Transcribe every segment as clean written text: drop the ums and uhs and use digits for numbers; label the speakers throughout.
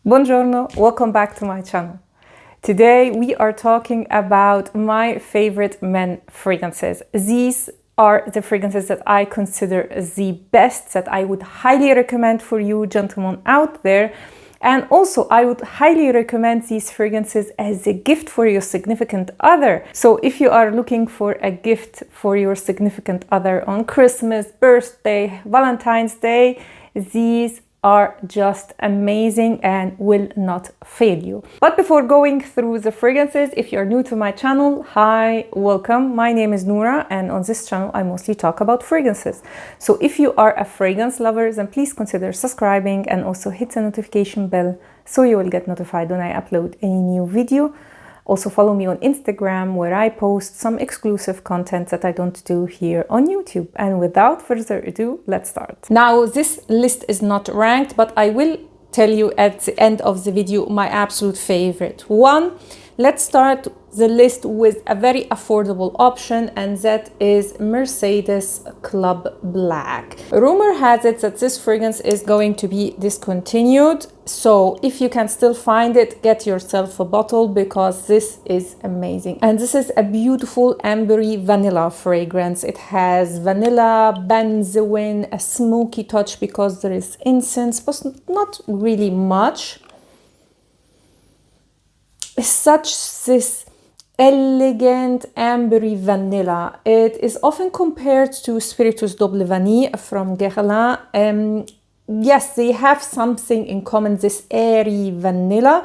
Speaker 1: Buongiorno, welcome back to my channel. Today we are talking about my favorite men fragrances. These are the fragrances that I consider the best, that I would highly recommend for you gentlemen out there. And also I would highly recommend these fragrances as a gift for your significant other. So if you are looking for a gift for your significant other on Christmas, birthday, Valentine's Day, these are just amazing and will not fail you. But before going through the fragrances, if you're new to my channel, hi, welcome. My name is Noura, and on this channel I mostly talk about fragrances. So if you are a fragrance lover, then please consider subscribing and also hit the notification bell so you will get notified when I upload any new video. Also follow me on Instagram, where I post some exclusive content that I don't do here on YouTube. And without further ado, let's start. Now, this list is not ranked, but I will tell you at the end of the video my absolute favorite one. Let's start the list with a very affordable option, and that is Mercedes Club Black. Rumor has it that this fragrance is going to be discontinued, so if you can still find it, get yourself a bottle because this is amazing. And this is a beautiful ambery vanilla fragrance. It has vanilla, benzoin, a smoky touch because there is incense, but not really much. Such this elegant ambery vanilla. It is often compared to Spiritus Double Vanille from Guerlain. Yes, they have something in common, this airy vanilla,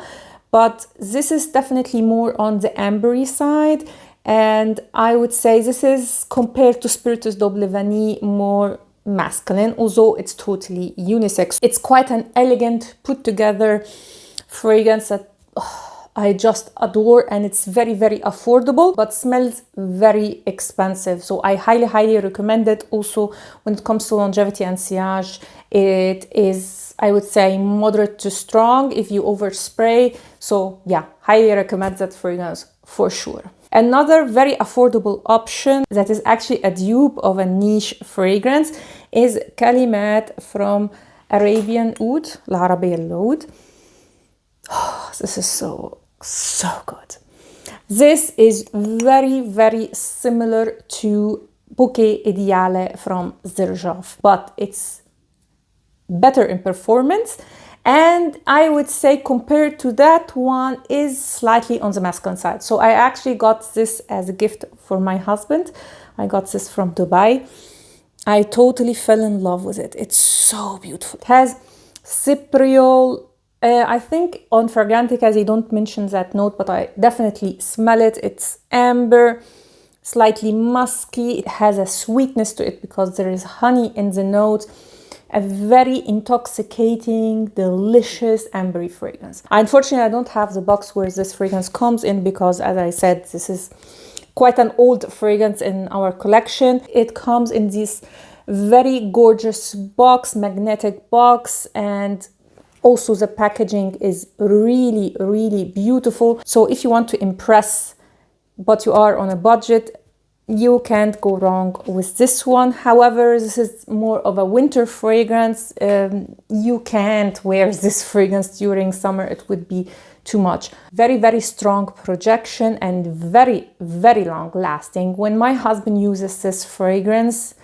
Speaker 1: but this is definitely more on the ambery side. And I would say this is, compared to Spiritus Double Vanille, more masculine, although it's totally unisex. It's quite an elegant, put together fragrance that I just adore, and it's very, very affordable, but smells very expensive. So I highly, highly recommend it. Also, when it comes to longevity and sillage, it is, I would say, moderate to strong if you overspray. So yeah, highly recommend that fragrance for sure. Another very affordable option that is actually a dupe of a niche fragrance is KALEMAT from Arabian Oud, l'Arabian Oud. This is so good. This is very, very similar to Bouquet Ideale from Xerjoff, but it's better in performance. And I would say compared to that one is slightly on the masculine side. So I actually got this as a gift for my husband. I got this from Dubai. I totally fell in love with it. It's so beautiful. It has cypriol. I think on Fragrantica they don't mention that note, but I definitely smell it. It's amber, slightly musky. It has a sweetness to it because there is honey in the note. A very intoxicating, delicious ambery fragrance. Unfortunately, I don't have the box where this fragrance comes in because, as I said, this is quite an old fragrance in our collection. It comes in this very gorgeous box, magnetic box, and also the packaging is really, really beautiful. So if you want to impress but you are on a budget, you can't go wrong with this one. However, this is more of a winter fragrance. You can't wear this fragrance during summer. It would be too much. Very, very strong projection and very, very long lasting. When my husband uses this fragrance,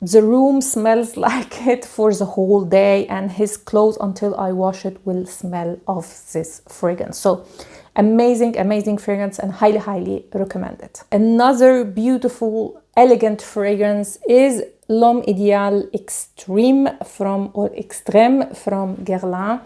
Speaker 1: the room smells like it for the whole day, and his clothes, until I wash it, will smell of this fragrance. So amazing, amazing fragrance, and highly, highly recommend it. Another beautiful, elegant fragrance is L'Homme Idéal Extreme from Guerlain.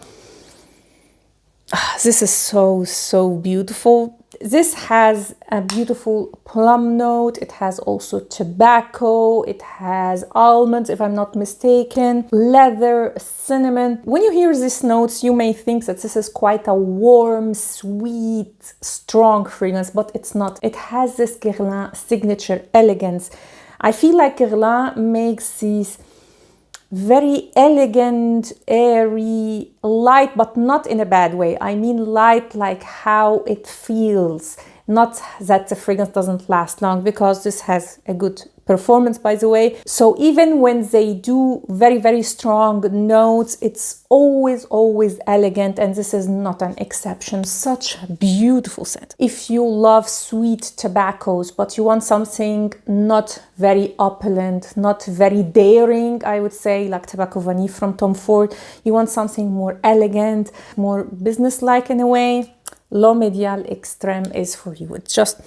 Speaker 1: This is so beautiful. This has a beautiful plum note. It has also tobacco. It has almonds, if I'm not mistaken, leather, cinnamon. When you hear these notes, you may think that this is quite a warm, sweet, strong fragrance, but it's not. It has this Guerlain signature elegance. I feel like Guerlain makes these very elegant, airy, light, but not in a bad way. I mean light like how it feels, not that the fragrance doesn't last long, because this has a good performance, by the way. So even when they do very, very strong notes, it's always elegant, and this is not an exception. Such a beautiful scent. If you love sweet tobaccos, but you want something not very opulent, not very daring, I would say, like Tobacco Vanille from Tom Ford, you want something more elegant, more business-like in a way, L'Homme Idéal Extrême is for you. It's just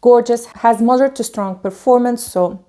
Speaker 1: gorgeous, has moderate to strong performance, so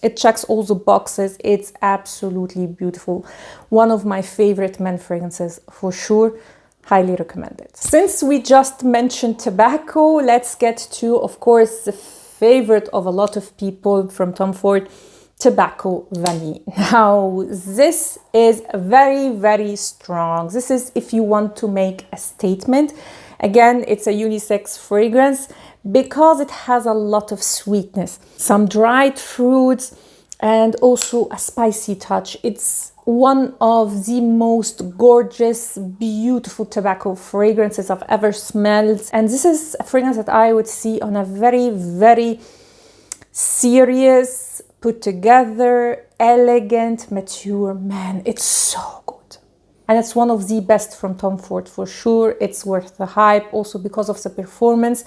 Speaker 1: it checks all the boxes. It's absolutely beautiful. One of my favorite men fragrances for sure. Highly recommended. Since we just mentioned tobacco, let's get to, of course, the favorite of a lot of people from Tom Ford, Tobacco Vanille. Now, this is very, very strong. This is if you want to make a statement. Again, it's a unisex fragrance because it has a lot of sweetness, some dried fruits, and also a spicy touch. It's one of the most gorgeous, beautiful tobacco fragrances I've ever smelled. And this is a fragrance that I would see on a very, very serious, put together, elegant, mature man. It's so good. And it's one of the best from Tom Ford for sure. It's worth the hype also because of the performance.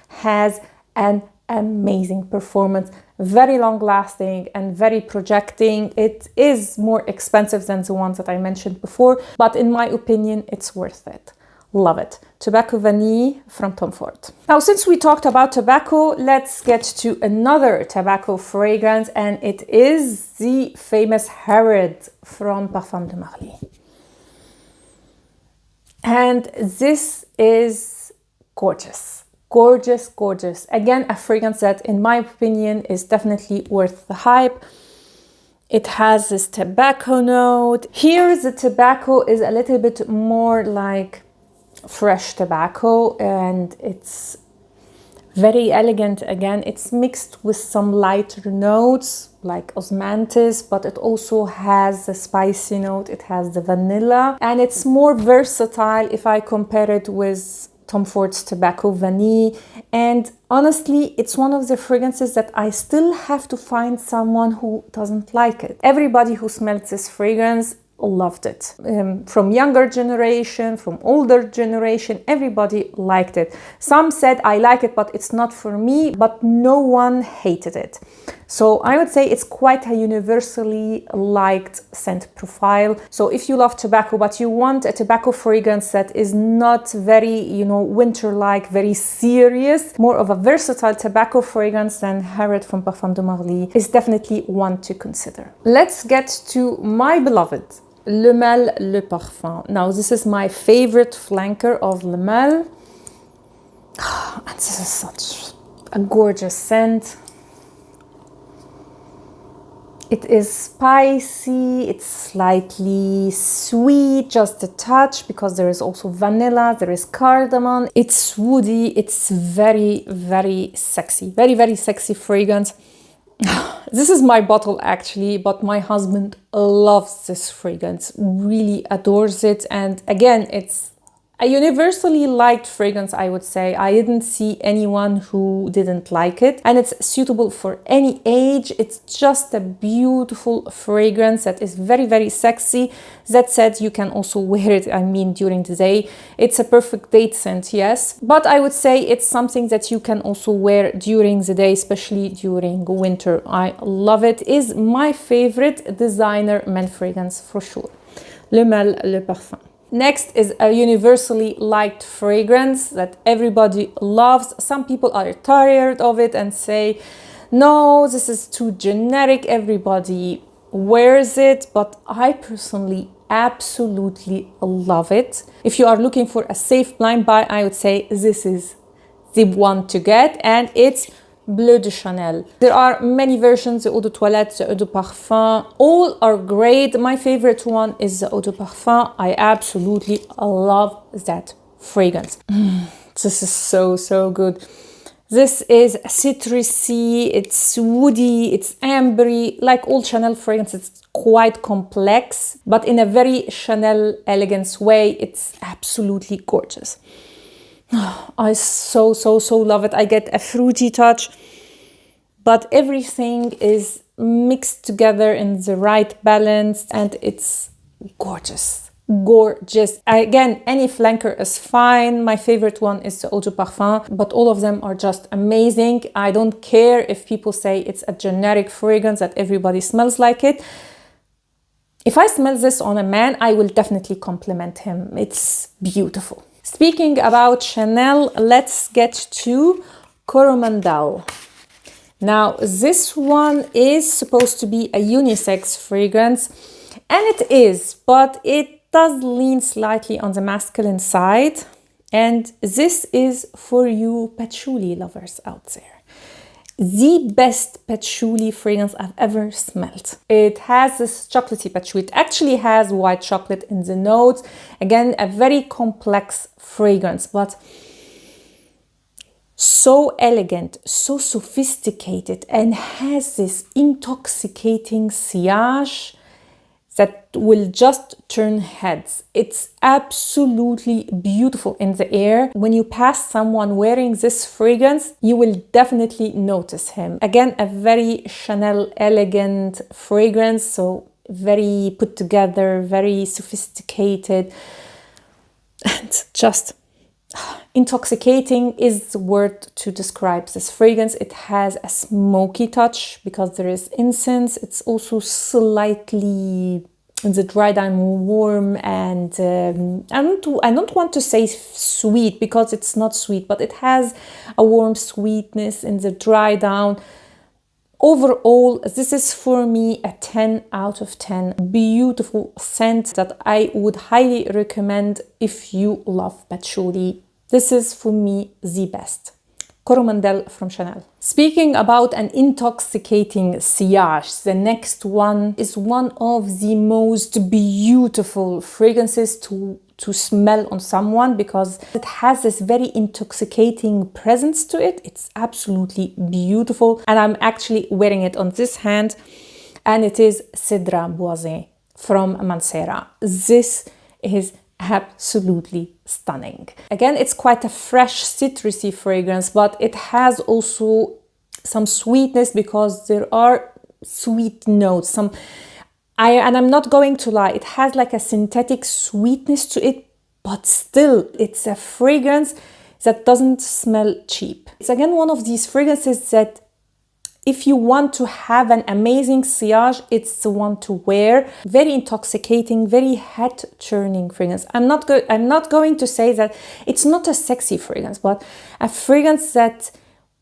Speaker 1: Has an amazing performance, very long lasting and very projecting. It is more expensive than the ones that I mentioned before, but in my opinion, it's worth it. Love it. Tobacco Vanille from Tom Ford. Now, since we talked about tobacco, let's get to another tobacco fragrance, and it is the famous Harrod from Parfums de Marly. And this is gorgeous, gorgeous, gorgeous. Again, a fragrance that, in my opinion, is definitely worth the hype. It has this tobacco note. Here, the tobacco is a little bit more like fresh tobacco, and it's very elegant. Again, it's mixed with some lighter notes like osmanthus, but it also has the spicy note, it has the vanilla, and it's more versatile if I compare it with Tom Ford's Tobacco Vanille. And honestly, it's one of the fragrances that I still have to find someone who doesn't like it. Everybody who smelled this fragrance loved it. From younger generation, from older generation, everybody liked it. Some said, I like it, but it's not for me, but no one hated it. So I would say it's quite a universally liked scent profile. So if you love tobacco, but you want a tobacco fragrance that is not very, winter-like, very serious, more of a versatile tobacco fragrance, then Harrod from Parfums de Marly is definitely one to consider. Let's get to my beloved, Le Mel Le Parfum. Now, this is my favorite flanker of Le Mel. And this is such a gorgeous scent. It is spicy, it's slightly sweet, just a touch, because there is also vanilla, there is cardamom. It's woody, it's very, very sexy. Very, very sexy fragrance. This is my bottle actually, but my husband loves this fragrance, really adores it. And again, it's a universally liked fragrance, I would say. I didn't see anyone who didn't like it, and it's suitable for any age. It's just a beautiful fragrance that is very, very sexy. That said, you can also wear it, during the day. It's a perfect date scent, yes, but I would say it's something that you can also wear during the day, especially during winter. I love it. It is my favorite designer men fragrance for sure. Le Mel Le Parfum. Next is a universally liked fragrance that everybody loves. Some people are tired of it and say, no, this is too generic, everybody wears it, but I personally absolutely love it. If you are looking for a safe blind buy, I would say this is the one to get, and it's Bleu de Chanel. There are many versions, the Eau de Toilette, the Eau de Parfum, all are great. My favorite one is the Eau de Parfum. I absolutely love that fragrance. This is so, so good. This is citrusy, it's woody, it's ambery. Like all Chanel fragrances, it's quite complex, but in a very Chanel elegance way. It's absolutely gorgeous. I so love it. I get a fruity touch, but everything is mixed together in the right balance, and it's gorgeous. Gorgeous. Again, any flanker is fine. My favorite one is the Eau de Parfum, but all of them are just amazing. I don't care if people say it's a generic fragrance that everybody smells like it. If I smell this on a man, I will definitely compliment him. It's beautiful. Speaking about Chanel, let's get to Coromandel. Now, this one is supposed to be a unisex fragrance, and it is, but it does lean slightly on the masculine side. And this is for you patchouli lovers out there. The best patchouli fragrance I've ever smelled. It has this chocolatey patchouli. It actually has white chocolate in the notes. Again, a very complex fragrance, but so elegant, so sophisticated, and has this intoxicating sillage that will just turn heads. It's absolutely beautiful in the air. When you pass someone wearing this fragrance, you will definitely notice him. Again, a very Chanel elegant fragrance, so very put together, very sophisticated, and just intoxicating is the word to describe this fragrance. It has a smoky touch because there is incense. It's also slightly in the dry down warm, and I don't want to say sweet because it's not sweet, but it has a warm sweetness in the dry down. Overall, this is for me a 10 out of 10. Beautiful scent that I would highly recommend if you love patchouli. This is for me the best. Coromandel from Chanel. Speaking about an intoxicating sillage, the next one is one of the most beautiful fragrances to smell on someone because it has this very intoxicating presence to it. It's absolutely beautiful, and I'm actually wearing it on this hand, and it is CEDRAT BOISE from MANCERA. This is absolutely stunning. Again, it's quite a fresh citrusy fragrance, but it has also some sweetness because there are sweet notes. And I'm not going to lie, it has like a synthetic sweetness to it, but still it's a fragrance that doesn't smell cheap. It's again one of these fragrances that if you want to have an amazing sillage, it's the one to wear. Very intoxicating, very head-turning fragrance. I'm not going to say that it's not a sexy fragrance, but a fragrance that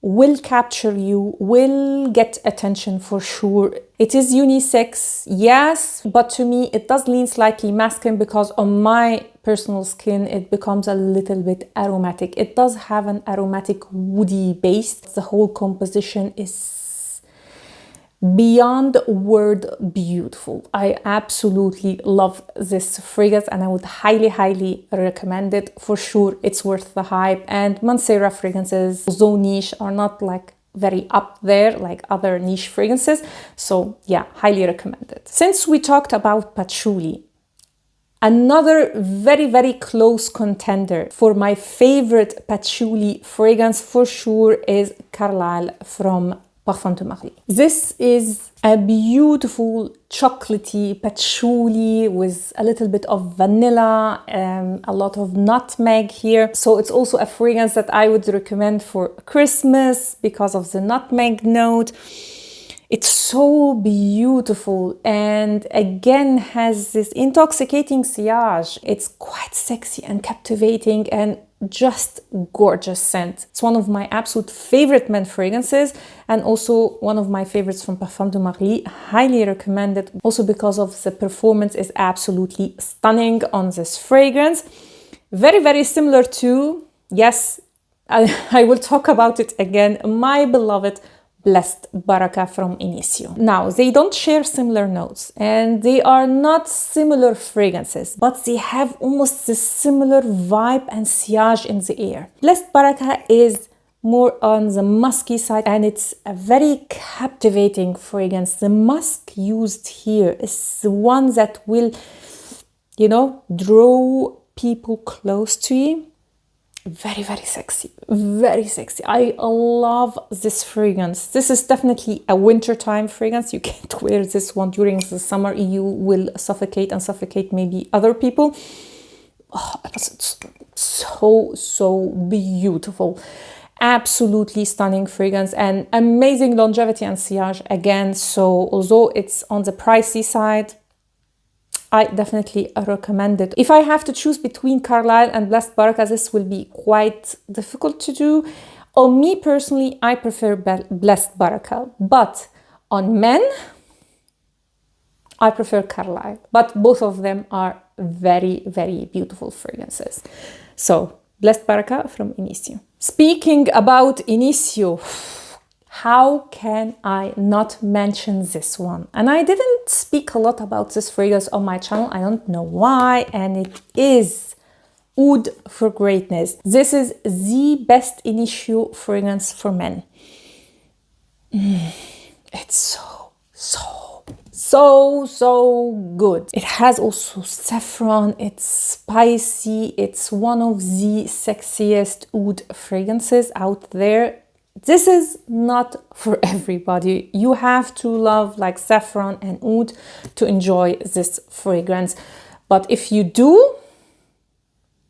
Speaker 1: will capture you, will get attention for sure. It is unisex, yes, but to me it does lean slightly masculine because on my personal skin it becomes a little bit aromatic. It does have an aromatic woody base. The whole composition is beyond word beautiful. I absolutely love this fragrance and I would highly recommend it for sure. It's worth the hype, and MANCERA fragrances, although niche, are not like very up there like other niche fragrances, so yeah, highly recommend it. Since we talked about patchouli, another very close contender for my favorite patchouli fragrance for sure is Carlisle from Parfums de Marly. This is a beautiful chocolatey patchouli with a little bit of vanilla, a lot of nutmeg here. So it's also a fragrance that I would recommend for Christmas because of the nutmeg note. It's so beautiful and again has this intoxicating sillage. It's quite sexy and captivating and just gorgeous scent. It's one of my absolute favorite men fragrances and also one of my favorites from Parfums de Marly. Highly recommended also because of the performance is absolutely stunning on this fragrance. Very similar to, yes, I will talk about it again, my beloved Blessed Baraka from INITIO. Now, they don't share similar notes and they are not similar fragrances, but they have almost the similar vibe and sillage in the air. Blessed Baraka is more on the musky side and it's a very captivating fragrance. The musk used here is the one that will, you know, draw people close to you. Very, very sexy, very sexy. I love this fragrance. This is definitely a wintertime fragrance. You can't wear this one during the summer. You will suffocate and suffocate maybe other people. Oh, it's so beautiful. Absolutely stunning fragrance and amazing longevity and sillage again. So although it's on the pricey side, I definitely recommend it. If I have to choose between Carlisle and Blessed Baraka, this will be quite difficult to do. On me personally, I prefer Blessed Baraka, but on men, I prefer Carlisle. But both of them are very, very beautiful fragrances. So, Blessed Baraka from Initio. Speaking about Initio, how can I not mention this one? And I didn't speak a lot about this fragrance on my channel. I don't know why. And it is Oud for Greatness. This is the best Initio fragrance for men. It's so good. It has also saffron. It's spicy. It's one of the sexiest oud fragrances out there. This is not for everybody. You have to love like saffron and oud to enjoy this fragrance. But if you do,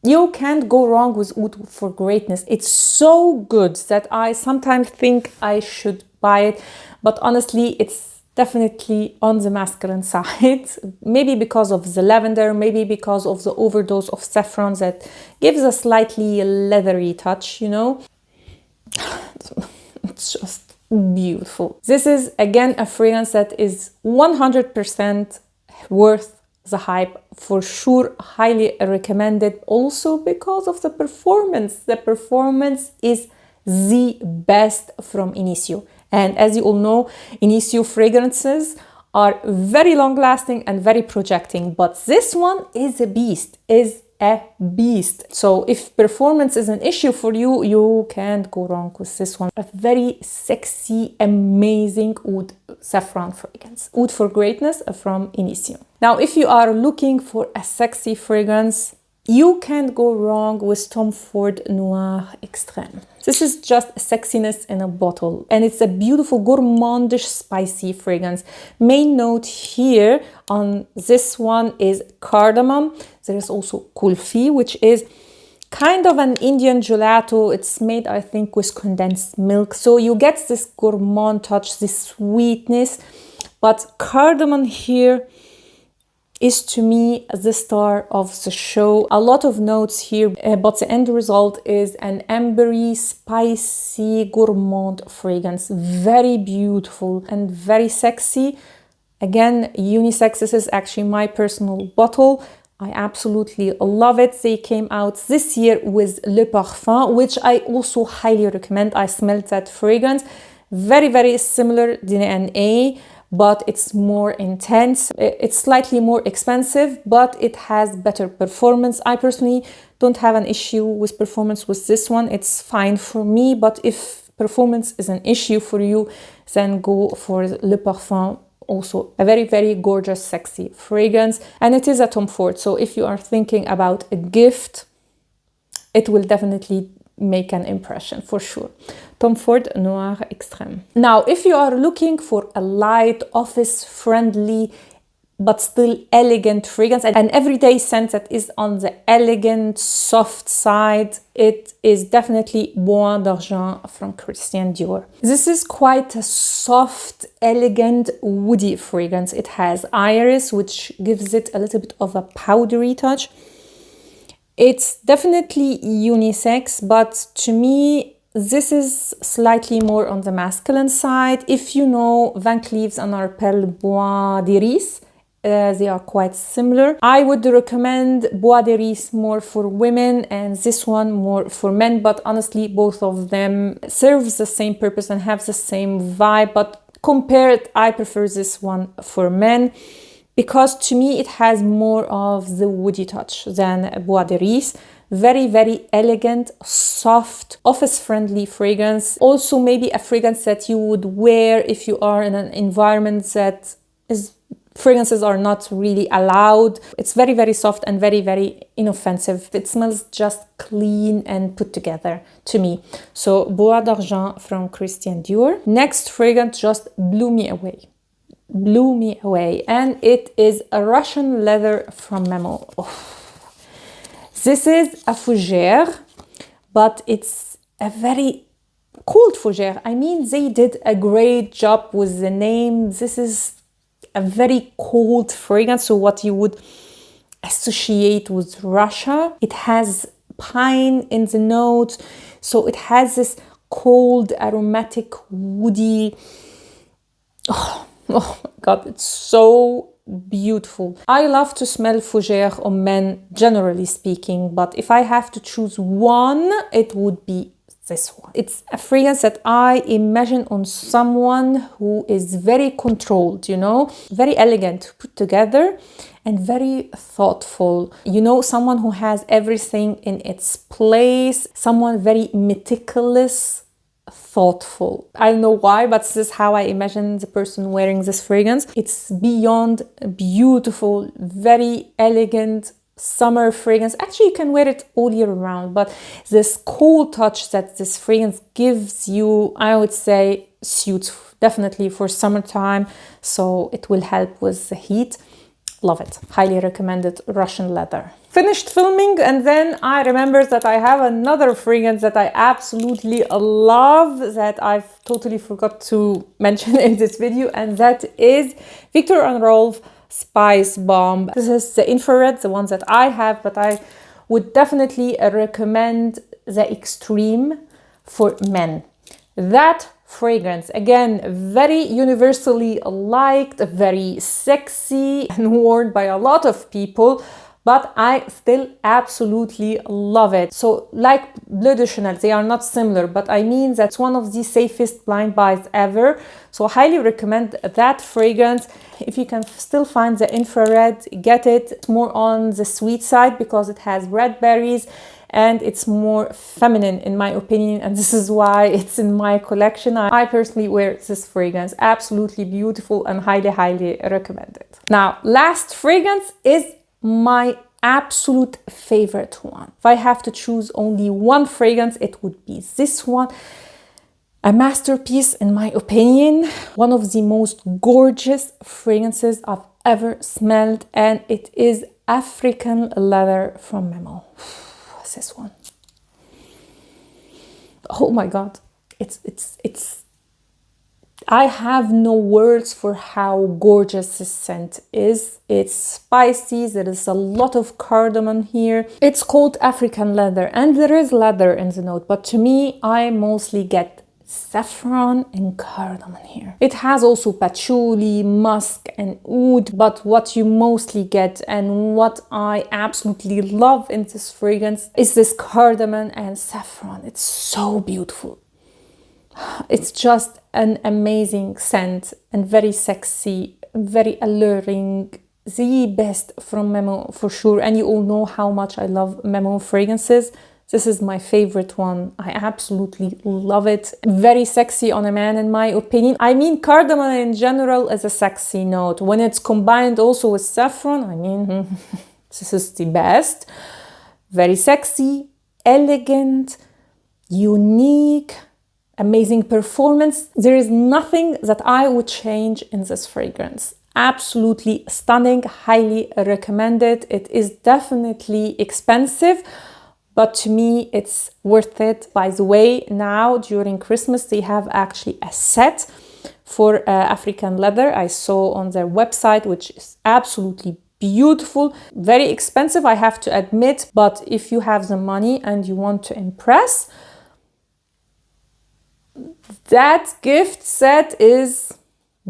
Speaker 1: you can't go wrong with Oud for Greatness. It's so good that I sometimes think I should buy it. But honestly, it's definitely on the masculine side. Maybe because of the lavender, maybe because of the overdose of saffron that gives a slightly leathery touch, you know. It's just beautiful. This is again a fragrance that is 100% worth the hype, for sure. Highly recommended also because of the performance. The performance is the best from Initio. And as you all know, Initio fragrances are very long lasting and very projecting, but this one is a beast, So if performance is an issue for you, you can't go wrong with this one. A very sexy, amazing oud saffron fragrance. Oud for Greatness from Initio. Now, if you are looking for a sexy fragrance, you can't go wrong with Tom Ford Noir Extrême. This is just sexiness in a bottle, and it's a beautiful gourmandish spicy fragrance. Main note here on this one is cardamom. There is also kulfi, which is kind of an Indian gelato. It's made, I think, with condensed milk. So you get this gourmand touch, this sweetness, but cardamom here is to me the star of the show. A lot of notes here, but the end result is an ambery, spicy, gourmand fragrance. Very beautiful and very sexy. Again, unisex. This is actually my personal bottle. I absolutely love it. They came out this year with Le Parfum, which I also highly recommend. I smelled that fragrance. Very, very similar DNA, but it's more intense. It's slightly more expensive, but it has better performance. I personally don't have an issue with performance with this one. It's fine for me, but if performance is an issue for you, then go for Le Parfum. Also a very, very gorgeous, sexy fragrance. And it is a Tom Ford, so if you are thinking about a gift, it will definitely make an impression for sure. Tom Ford Noir Extrême. Now, if you are looking for a light, office-friendly, but still elegant fragrance, and an everyday scent that is on the elegant, soft side, it is definitely Bois d'Argent from Christian Dior. This is quite a soft, elegant, woody fragrance. It has iris, which gives it a little bit of a powdery touch. It's definitely unisex, but to me, this is slightly more on the masculine side. If you know Van Cleef's and Arpels Bois d'Iris, they are quite similar. I would recommend Bois d'Iris more for women and this one more for men, but honestly, both of them serve the same purpose and have the same vibe, but compared, I prefer this one for men, because to me it has more of the woody touch than Bois d'Iris. Very, very elegant, soft, office-friendly fragrance. Also maybe a fragrance that you would wear if you are in an environment that is fragrances are not really allowed. It's very, very soft and very, very inoffensive. It smells just clean and put together to me. So Bois d'Argent from Christian Dior. Next fragrance just blew me away. Blew me away. And it is a Russian leather from MEMO. Oh. This is a fougère, but it's a very cold fougère. I mean, they did a great job with the name. This is a very cold fragrance, so what you would associate with Russia. It has pine in the notes, so it has this cold, aromatic, woody. Oh my God, it's so beautiful. I love to smell fougère on men, generally speaking, but if I have to choose one, it would be this one. It's a fragrance that I imagine on someone who is very controlled, you know, very elegant, put together, and very thoughtful. You know, someone who has everything in its place, someone very meticulous, thoughtful. I don't know why, but this is how I imagine the person wearing this fragrance. It's beyond beautiful, very elegant, summer fragrance. Actually, you can wear it all year round, but this cool touch that this fragrance gives you, I would say, suits definitely for summertime, so it will help with the heat. Love it. Highly recommended. Russian leather. Finished filming, and then I remembered that I have another fragrance that I absolutely love that I've totally forgot to mention in this video, and that is VIKTOR and ROLF SPICEBOMB. This is the infrared, the ones that I have, but I would definitely recommend the extreme for men. That fragrance, again, very universally liked, very sexy and worn by a lot of people, but I still absolutely love it. So like Bleu de Chanel, they are not similar, but I mean that's one of the safest blind buys ever. So I highly recommend that fragrance. If you can still find the infrared, get it. It's more on the sweet side because it has red berries and it's more feminine in my opinion, and this is why it's in my collection. I personally wear this fragrance. Absolutely beautiful and highly recommend it. Now, last fragrance is my absolute favorite one. If I have to choose only one fragrance, it would be this one. A masterpiece in my opinion, one of the most gorgeous fragrances I've ever smelled, and it is African leather from MEMO. What's this one? Oh my God, it's I have no words for how gorgeous this scent is. It's spicy, there is a lot of cardamom here. It's called African leather and there is leather in the note, but to me, I mostly get saffron and cardamom here. It has also patchouli, musk and oud, but what you mostly get and what I absolutely love in this fragrance is this cardamom and saffron. It's so beautiful. It's just an amazing scent and very sexy, very alluring. The best from MEMO for sure. And you all know how much I love MEMO fragrances. This is my favorite one. I absolutely love it. Very sexy on a man in my opinion. I mean, cardamom in general is a sexy note. When it's combined also with saffron, I mean, this is the best. Very sexy, elegant, unique, amazing performance. There is nothing that I would change in this fragrance. Absolutely stunning, highly recommended. It is definitely expensive, but to me it's worth it. By the way, now during Christmas they have actually a set for African leather. I saw on their website, which is absolutely beautiful. Very expensive, I have to admit, but if you have the money and you want to impress, that gift set is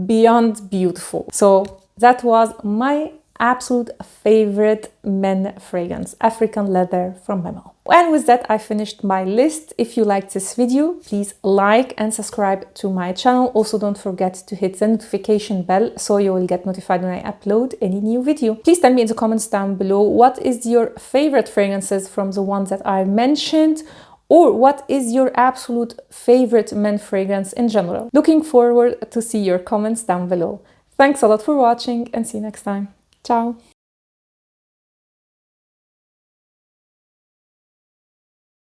Speaker 1: beyond beautiful. So that was my absolute favorite men fragrance, African leather from MEMO. And with that, I finished my list. If you liked this video, please like and subscribe to my channel. Also, don't forget to hit the notification bell so you will get notified when I upload any new video. Please tell me in the comments down below what is your favorite fragrances from the ones that I mentioned, or what is your absolute favorite men fragrance in general. Looking forward to see your comments down below. Thanks a lot for watching and see you next time. Ciao!